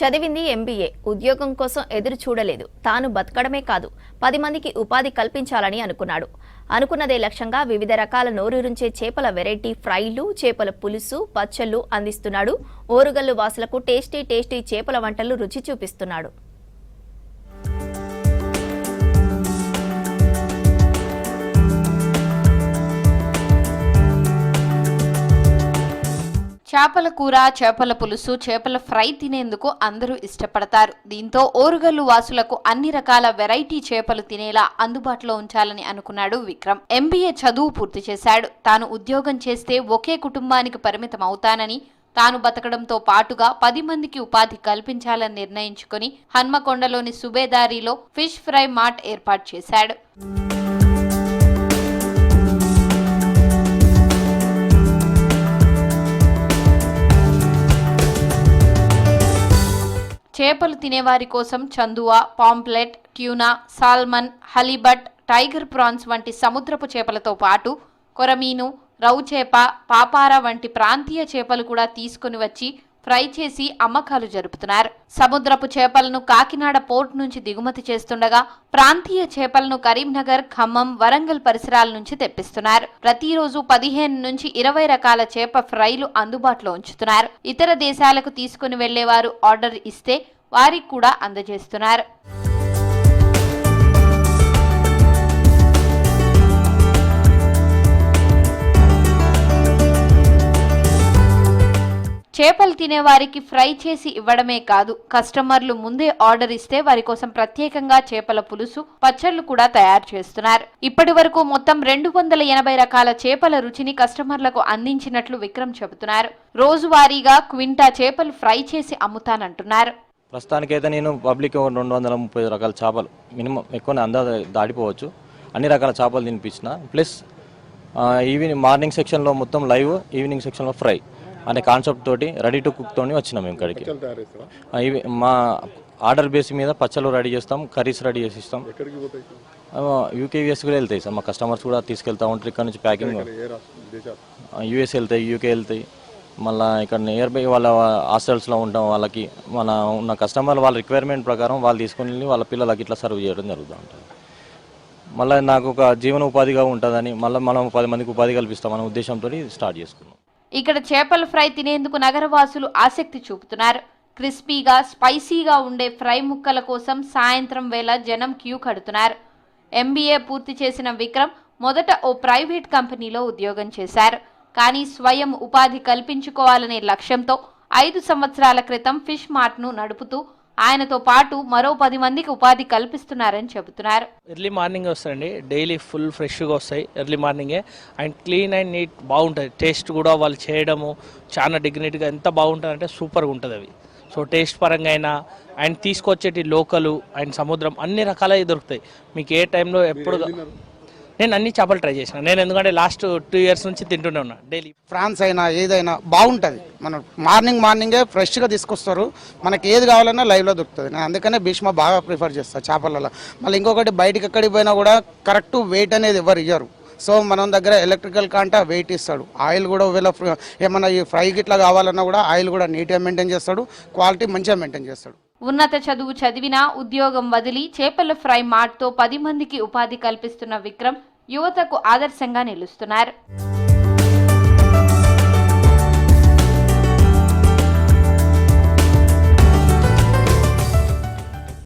చదివింది ఎంబీఏ, ఉద్యోగం కోసం ఎదురు చూడలేదు. తాను బతకడమే కాదు 10 మందికి ఉపాధి కల్పించాలని అనుకున్నాడు. అనుకున్నదే లక్ష్యంగా వివిధ రకాల నోరూరించే చేపల వెరైటీ ఫ్రైలు, చేపల పులుసు, పచ్చళ్ళు అందిస్తున్నాడు. ఓరుగల్లు వాసులకు టేస్టీ చేపల వంటలు రుచి చూపిస్తున్నాడు. చేపల కూర, చేపల పులుసు, చేపల ఫ్రై తినేందుకు అందరూ ఇష్టపడతారు. దీంతో ఓరుగల్లు వాసులకు అన్ని రకాల వెరైటీ చేపలు తినేలా అందుబాటులో ఉంచాలని అనుకున్నాడు విక్రమ్. ఎంబీఏ చదువు పూర్తి చేశాడు. తాను ఉద్యోగం చేస్తే ఒకే కుటుంబానికి పరిమితం అవుతానని, తాను బతకడంతో పాటుగా 10 మందికి ఉపాధి కల్పించాలని నిర్ణయించుకుని హన్మకొండలోని సుబేదారిలో ఫిష్ ఫ్రై మార్ట్ ఏర్పాటు చేశాడు. చేపలు తినేవారి కోసం చందువా, pomfret, tuna, salmon, halibut, tiger prawns వంటి సముద్రపు చేపలతో పాటు కొరమీను, రౌ చేప, పాపారా వంటి ప్రాంతీయ చేపలు కూడా తీసుకుని వచ్చి ఫ్రై చేసి అమ్మకాలు జరుపుతున్నారు. సముద్రపు చేపలను కాకినాడ పోర్ట్ నుంచి దిగుమతి చేస్తుండగా ప్రాంతీయ చేపలను కరీంనగర్, ఖమ్మం, వరంగల్ పరిసరాల నుంచి తెప్పిస్తున్నారు. ప్రతిరోజు 15 నుంచి 20 రకాల చేప ఫ్రైలు అందుబాటులో ఉంచుతున్నారు. ఇతర దేశాలకు తీసుకుని వెళ్లేవారు ఆర్డర్ ఇస్తే వారికి కూడా అందజేస్తున్నారు. చేపలు తినేవారికి ఫ్రై చేసి ఇవ్వడమే కాదు, కస్టమర్లు ముందే ఆర్డర్ ఇస్తే వారి కోసం ప్రత్యేకంగా చేపల పులుసు, పచ్చళ్లు కూడా తయారు చేస్తున్నారు. ఇప్పటి వరకు మొత్తం 280 రకాల చేపల రుచిని కస్టమర్లకు అందించినట్లు విక్రమ్ చెబుతున్నారు. రోజువారీగా క్వింటా చేపలు ఫ్రై చేసి అమ్ముతానంటున్నారు. ప్రస్తుతానికైతే నేను పబ్లిక్ 230 రకాల చేపలు మినిమం ఎక్కువ దాటిపోవచ్చు అన్ని రకాల చేపలు తినిపించిన. ప్లస్ ఈవినింగ్ మార్నింగ్ సెక్షన్లో మొత్తం లైవ్, ఈవినింగ్ సెక్షన్లో ఫ్రై అనే కాన్సెప్ట్ తోటి రెడీ టు కుక్ తోని వచ్చినాం మేము ఇక్కడికి. మా ఆర్డర్ బేస్ మీద పచ్చళ్ళు రెడీ చేస్తాం, కర్రీస్ రెడీ చేసి ఇస్తాం. యూకేఎస్ కూడా వెళ్తాయి సార్, మా కస్టమర్స్ కూడా తీసుకెళ్తా ఉంటారు. ఇక్కడ నుంచి ప్యాకింగ్ యూఎస్ వెళ్తాయి, యూకే వెళ్తాయి. మళ్ళీ ఇక్కడ నియర్ బై వాళ్ళ హాస్టల్స్లో ఉంటాం, వాళ్ళకి మన ఉన్న కస్టమర్ వాళ్ళ రిక్వైర్మెంట్ ప్రకారం వాళ్ళు తీసుకుని వెళ్ళి వాళ్ళ పిల్లలకి ఇట్లా సర్వ్ చేయడం జరుగుతూ ఉంటుంది. మళ్ళీ నాకు ఒక జీవన ఉపాధిగా ఉంటుందని మళ్ళీ మనం 10 మందికి ఉపాధి కల్పిస్తామనే ఉద్దేశంతో స్టార్ట్ చేసుకున్నాం. ఇక్కడ చేపల ఫ్రై తినేందుకు నగరవాసులు ఆసక్తి చూపుతున్నారు. క్రిస్పీగా, స్పైసీగా ఉండే ఫ్రై ముక్కల కోసం సాయంత్రం వేళ జనం క్యూ కడుతున్నారు. ఎంబీఏ పూర్తి చేసిన విక్రమ్ మొదట ఓ ప్రైవేట్ కంపెనీలో ఉద్యోగం చేశారు. కానీ స్వయం ఉపాధి కల్పించుకోవాలనే లక్ష్యంతో 5 సంవత్సరాల క్రితం ఫిష్ మార్ట్ను నడుపుతూ ఆయనతో పాటు మరో 10 మందికి ఉపాధి కల్పిస్తున్నారని చెబుతున్నారు. ఎర్లీ మార్నింగ్ వస్తాయండి, డైలీ ఫుల్ ఫ్రెష్గా వస్తాయి ఎర్లీ మార్నింగే. అండ్ క్లీన్ అండ్ నీట్ బాగుంటుంది. టేస్ట్ కూడా వాళ్ళు చేయడము చాలా డిగ్నిటీగా ఎంత బాగుంటుంది అంటే సూపర్గా ఉంటుంది అవి. సో టేస్ట్ పరంగా అయినా అండ్ తీసుకొచ్చేటి లోకలు అండ్ సముద్రం అన్ని రకాలవి దొరుకుతాయి మీకు ఏ టైంలో ఎప్పుడు. నేను అన్ని చేపలు ట్రై చేసిన. నేను ఎందుకంటే లాస్ట్ 2 years నుంచి తింటూనే ఉన్నా డైలీ. ఫ్రాన్స్ అయినా ఏదైనా బాగుంటుంది. మనం మార్నింగే ఫ్రెష్గా తీసుకొస్తారు. మనకి ఏది కావాలన్నా లైవ్లో దొరుకుతుంది. నేను అందుకనే భీష్మ బాగా ప్రిఫర్ చేస్తాను చేపలలో. మళ్ళీ ఇంకొకటి బయటికి ఎక్కడికి పోయినా కూడా కరెక్ట్ వెయిట్ అనేది ఎవరు ఇవ్వరు. సో మనం దగ్గర ఎలక్ట్రికల్ కాంటా వెయిట్ ఇస్తాడు. ఆయిల్ కూడా ఒకవేళ ఏమన్నా ఈ ఫ్రై గిట్లా కావాలన్నా కూడా ఆయిల్ కూడా నీట్గా మెయింటైన్ చేస్తాడు, క్వాలిటీ మంచిగా మెయింటైన్ చేస్తాడు. ఉన్నత చదువు చదివినా ఉద్యోగం వదిలి చేపల ఫ్రై మార్ట్తో 10 మందికి ఉపాధి కల్పిస్తున్న విక్రమ్ యువతకు ఆదర్శంగా నిలుస్తున్నారు.